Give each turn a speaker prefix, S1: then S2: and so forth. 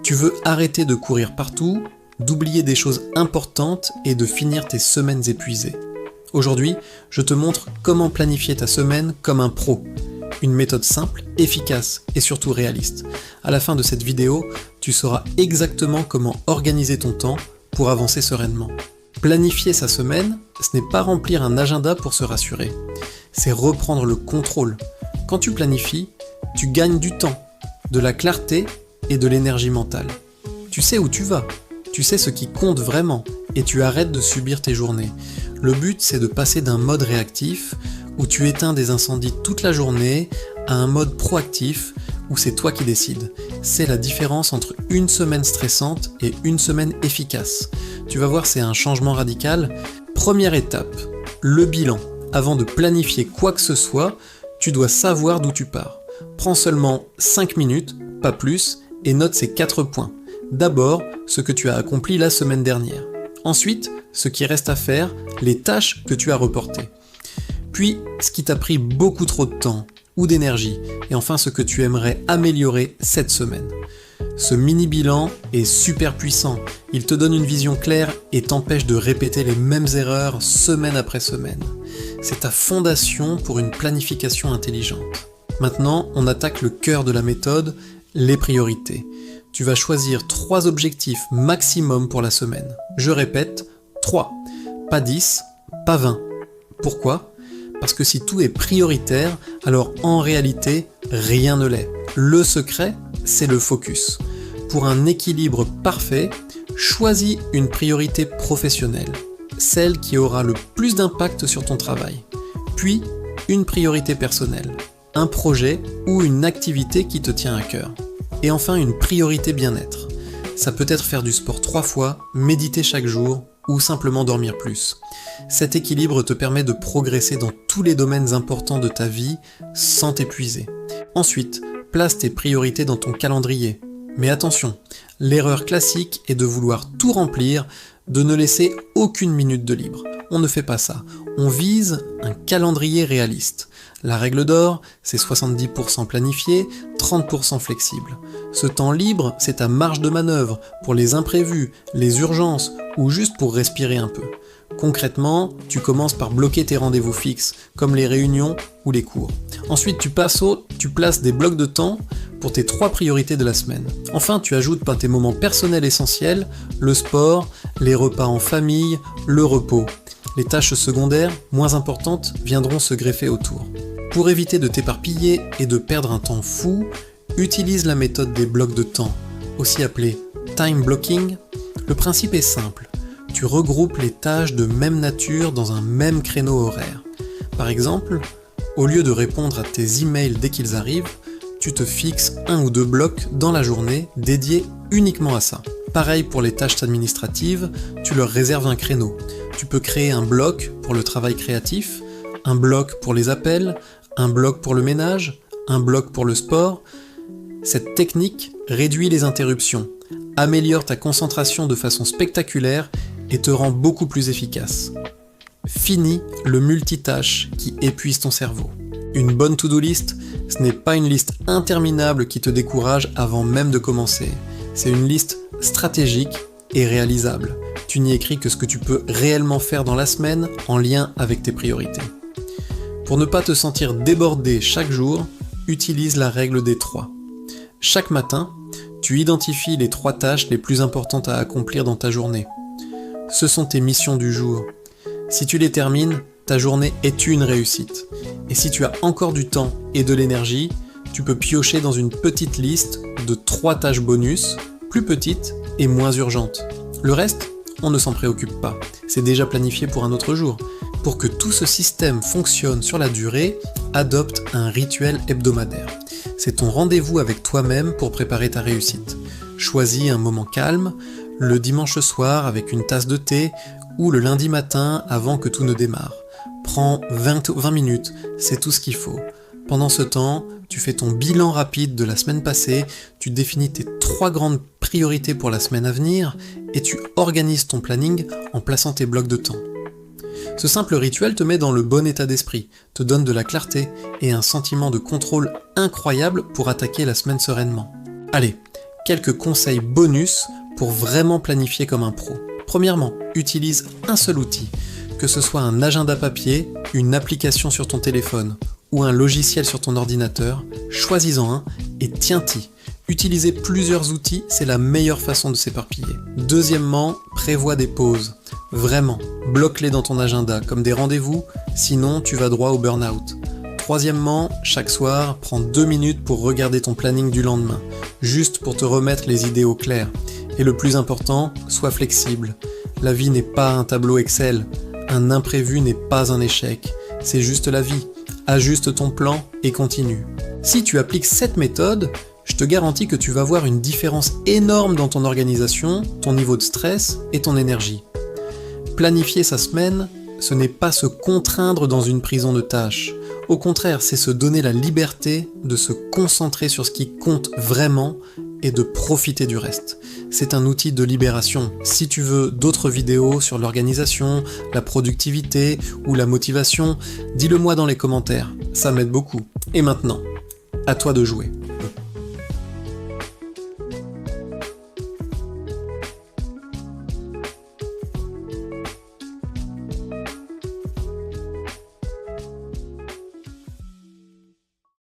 S1: Tu veux arrêter de courir partout, d'oublier des choses importantes et de finir tes semaines épuisées. Aujourd'hui, je te montre comment planifier ta semaine comme un pro. Une méthode simple, efficace et surtout réaliste. À la fin de cette vidéo, tu sauras exactement comment organiser ton temps pour avancer sereinement. Planifier sa semaine, ce n'est pas remplir un agenda pour se rassurer. C'est reprendre le contrôle. Quand tu planifies, tu gagnes du temps, de la clarté et de l'énergie mentale. Tu sais où tu vas, tu sais ce qui compte vraiment et tu arrêtes de subir tes journées. Le but, c'est de passer d'un mode réactif, où tu éteins des incendies toute la journée, à un mode proactif, où c'est toi qui décides. C'est la différence entre une semaine stressante et une semaine efficace. Tu vas voir, c'est un changement radical. Première étape, le bilan. Avant de planifier quoi que ce soit, tu dois savoir d'où tu pars. Prends seulement 5 minutes, pas plus, et note ces 4 points. D'abord, ce que tu as accompli la semaine dernière. Ensuite, ce qui reste à faire, les tâches que tu as reportées. Puis, ce qui t'a pris beaucoup trop de temps ou d'énergie. Et enfin, ce que tu aimerais améliorer cette semaine. Ce mini-bilan est super puissant. Il te donne une vision claire et t'empêche de répéter les mêmes erreurs semaine après semaine. C'est ta fondation pour une planification intelligente. Maintenant, on attaque le cœur de la méthode, les priorités. Tu vas choisir 3 objectifs maximum pour la semaine. Je répète, 3. Pas 10, pas 20. Pourquoi ? Parce que si tout est prioritaire, alors en réalité, rien ne l'est. Le secret, c'est le focus. Pour un équilibre parfait, choisis une priorité professionnelle, celle qui aura le plus d'impact sur ton travail. Puis, une priorité personnelle, un projet ou une activité qui te tient à cœur. Et enfin, une priorité bien-être. Ça peut être faire du sport 3 fois, méditer chaque jour ou simplement dormir plus. Cet équilibre te permet de progresser dans tous les domaines importants de ta vie sans t'épuiser. Ensuite, place tes priorités dans ton calendrier. Mais attention, l'erreur classique est de vouloir tout remplir, de ne laisser aucune minute de libre. On ne fait pas ça. On vise un calendrier réaliste. La règle d'or, c'est 70% planifié, 30% flexible. Ce temps libre, c'est ta marge de manœuvre pour les imprévus, les urgences ou juste pour respirer un peu. Concrètement, tu commences par bloquer tes rendez-vous fixes, comme les réunions ou les cours. Ensuite, tu places des blocs de temps pour tes 3 priorités de la semaine. Enfin, tu ajoutes tes moments personnels essentiels, le sport, les repas en famille, le repos. Les tâches secondaires, moins importantes, viendront se greffer autour. Pour éviter de t'éparpiller et de perdre un temps fou, utilise la méthode des blocs de temps, aussi appelée time blocking. Le principe est simple. Tu regroupes les tâches de même nature dans un même créneau horaire. Par exemple, au lieu de répondre à tes emails dès qu'ils arrivent, tu te fixes 1 ou 2 blocs dans la journée dédiés uniquement à ça. Pareil pour les tâches administratives, tu leur réserves un créneau. Tu peux créer un bloc pour le travail créatif, un bloc pour les appels, un bloc pour le ménage, un bloc pour le sport. Cette technique réduit les interruptions, améliore ta concentration de façon spectaculaire et te rend beaucoup plus efficace. Fini le multitâche qui épuise ton cerveau. Une bonne to-do list, ce n'est pas une liste interminable qui te décourage avant même de commencer. C'est une liste stratégique et réalisable. Tu n'y écris que ce que tu peux réellement faire dans la semaine en lien avec tes priorités. Pour ne pas te sentir débordé chaque jour, utilise la règle des 3. Chaque matin, tu identifies les 3 tâches les plus importantes à accomplir dans ta journée. Ce sont tes missions du jour. Si tu les termines, ta journée est une réussite. Et si tu as encore du temps et de l'énergie, tu peux piocher dans une petite liste de 3 tâches bonus, plus petites et moins urgentes. Le reste, on ne s'en préoccupe pas. C'est déjà planifié pour un autre jour. Pour que tout ce système fonctionne sur la durée, adopte un rituel hebdomadaire. C'est ton rendez-vous avec toi-même pour préparer ta réussite. Choisis un moment calme, le dimanche soir avec une tasse de thé ou le lundi matin avant que tout ne démarre. Prends 20 minutes, c'est tout ce qu'il faut. Pendant ce temps, tu fais ton bilan rapide de la semaine passée, tu définis tes 3 grandes priorités pour la semaine à venir et tu organises ton planning en plaçant tes blocs de temps. Ce simple rituel te met dans le bon état d'esprit, te donne de la clarté et un sentiment de contrôle incroyable pour attaquer la semaine sereinement. Allez, Quelques conseils bonus pour vraiment planifier comme un pro. Premièrement, utilise un seul outil, que ce soit un agenda papier, une application sur ton téléphone ou un logiciel sur ton ordinateur, choisis-en un et tiens-t'y. Utiliser plusieurs outils, c'est la meilleure façon de s'éparpiller. Deuxièmement, prévois des pauses. Vraiment, bloque-les dans ton agenda comme des rendez-vous, sinon tu vas droit au burn-out. Troisièmement, chaque soir, prends 2 minutes pour regarder ton planning du lendemain, juste pour te remettre les idées au clair. Et le plus important, sois flexible. La vie n'est pas un tableau Excel, un imprévu n'est pas un échec, c'est juste la vie. Ajuste ton plan et continue. Si tu appliques cette méthode, je te garantis que tu vas voir une différence énorme dans ton organisation, ton niveau de stress et ton énergie. Planifier sa semaine, ce n'est pas se contraindre dans une prison de tâches. Au contraire, c'est se donner la liberté de se concentrer sur ce qui compte vraiment et de profiter du reste. C'est un outil de libération. Si tu veux d'autres vidéos sur l'organisation, la productivité ou la motivation, dis-le moi dans les commentaires, ça m'aide beaucoup. Et maintenant, à toi de jouer.